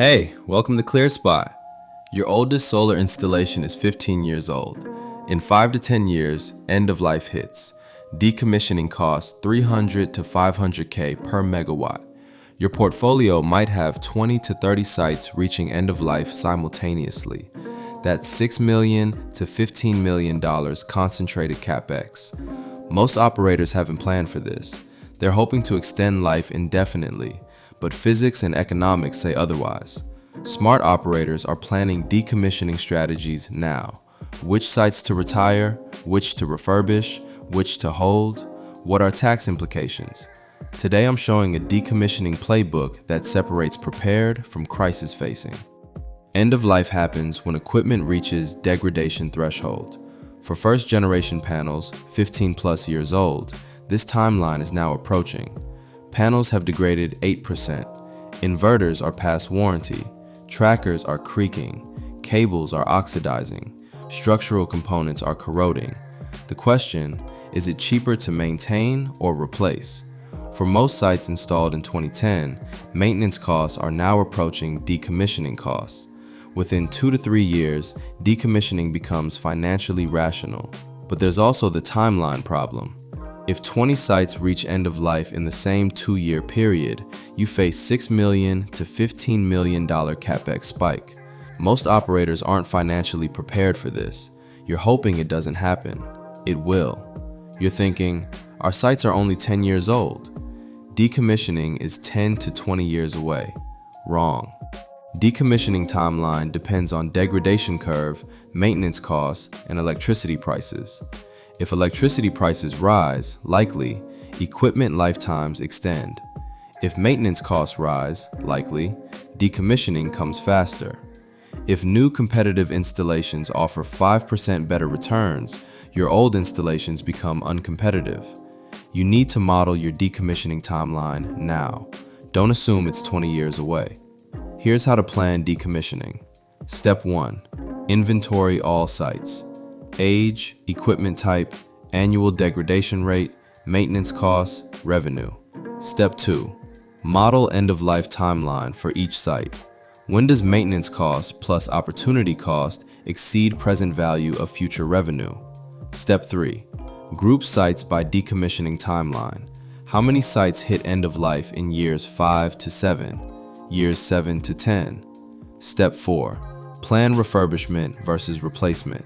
Hey, welcome to ClearSpot. Your oldest solar installation is 15 years old. In 5 to 10 years, end of life hits. Decommissioning costs $300 to $500K per megawatt. Your portfolio might have 20 to 30 sites reaching end of life simultaneously. That's $6 million to $15 million concentrated CapEx. Most operators haven't planned for this. They're hoping to extend life indefinitely, but physics and economics say otherwise. Smart operators are planning decommissioning strategies now. Which sites to retire, which to refurbish, which to hold, what are tax implications? Today I'm showing a decommissioning playbook that separates prepared from crisis facing. End of life happens when equipment reaches degradation threshold. For first generation panels, 15 plus years old, this timeline is now approaching. Panels have degraded 8%. Inverters are past warranty. Trackers are creaking. Cables are oxidizing. Structural components are corroding. The question, is it cheaper to maintain or replace? For most sites installed in 2010, maintenance costs are now approaching decommissioning costs. Within 2 to 3 years, decommissioning becomes financially rational. But there's also the timeline problem. If 20 sites reach end of life in the same 2-year period, you face $6 million to $15 million CapEx spike. Most operators aren't financially prepared for this. You're hoping it doesn't happen. It will. You're thinking, our sites are only 10 years old. Decommissioning is 10 to 20 years away. Wrong. Decommissioning timeline depends on degradation curve, maintenance costs, and electricity prices. If electricity prices rise, likely, equipment lifetimes extend. If maintenance costs rise, likely, decommissioning comes faster. If new competitive installations offer 5% better returns, your old installations become uncompetitive. You need to model your decommissioning timeline now. Don't assume it's 20 years away. Here's how to plan decommissioning. Step 1. Inventory all sites. Age, equipment type, annual degradation rate, maintenance costs, revenue. Step 2. Model end-of-life timeline for each site. When does maintenance cost plus opportunity cost exceed present value of future revenue? Step 3. Group sites by decommissioning timeline. How many sites hit end of life in years 5 to 7, years 7 to 10? Step 4. Plan refurbishment versus replacement.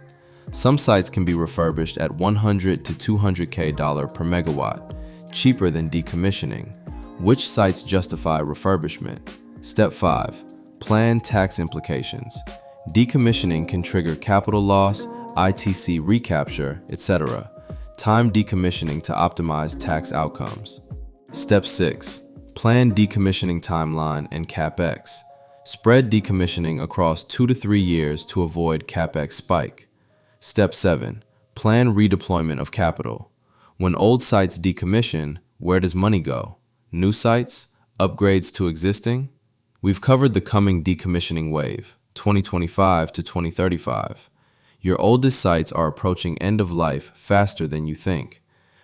Some sites can be refurbished at $100 to $200K per megawatt, cheaper than decommissioning. Which sites justify refurbishment? Step 5. Plan tax implications. Decommissioning can trigger capital loss, ITC recapture, etc. Time decommissioning to optimize tax outcomes. Step 6. Plan decommissioning timeline and CapEx. Spread decommissioning across 2 to 3 years to avoid CapEx spike. Step 7. Plan redeployment of capital. When old sites decommission, where does money go? New sites? Upgrades to existing? We've covered the coming decommissioning wave, 2025 to 2035. Your oldest sites are approaching end of life faster than you think.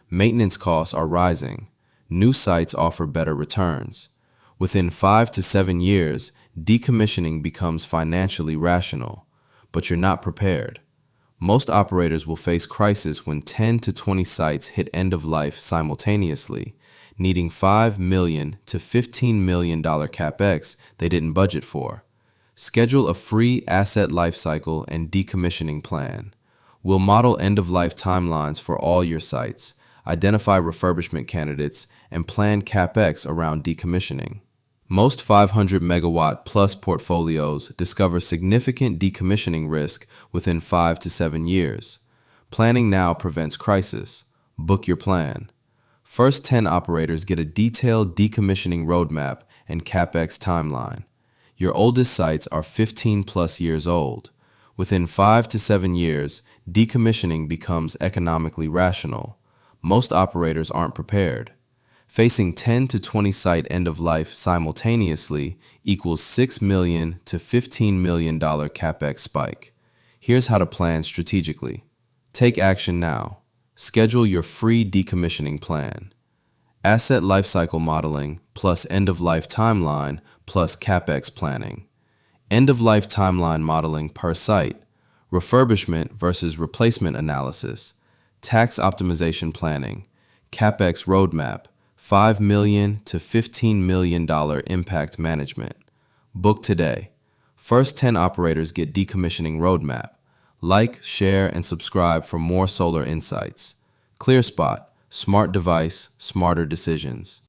Maintenance costs are rising. New sites offer better returns. Within 5 to 7 years, decommissioning becomes financially rational, but you're not prepared. Most operators will face crisis when 10 to 20 sites hit end of life simultaneously, needing $5 million to $15 million CapEx they didn't budget for. Schedule a free asset lifecycle and decommissioning plan. We'll model end of life timelines for all your sites, identify refurbishment candidates, and plan CapEx around decommissioning. Most 500 megawatt plus portfolios discover significant decommissioning risk within 5 to 7 years. Planning now prevents crisis. Book your plan. First 10 operators get a detailed decommissioning roadmap and CapEx timeline. Your oldest sites are 15 plus years old. Within 5 to 7 years, decommissioning becomes economically rational. Most operators aren't prepared. Facing 10 to 20 site end of life simultaneously equals $6 million to $15 million CapEx spike. Here's how to plan strategically. Take action now. Schedule your free decommissioning plan. Asset lifecycle modeling plus end of life timeline plus CapEx planning. End-of-life timeline modeling per site, refurbishment versus replacement analysis, tax optimization planning, CapEx roadmap, $5 million to $15 million impact management. Book today. First 10 operators get decommissioning roadmap. Like, share, and subscribe for more solar insights. ClearSpot, smart device, smarter decisions.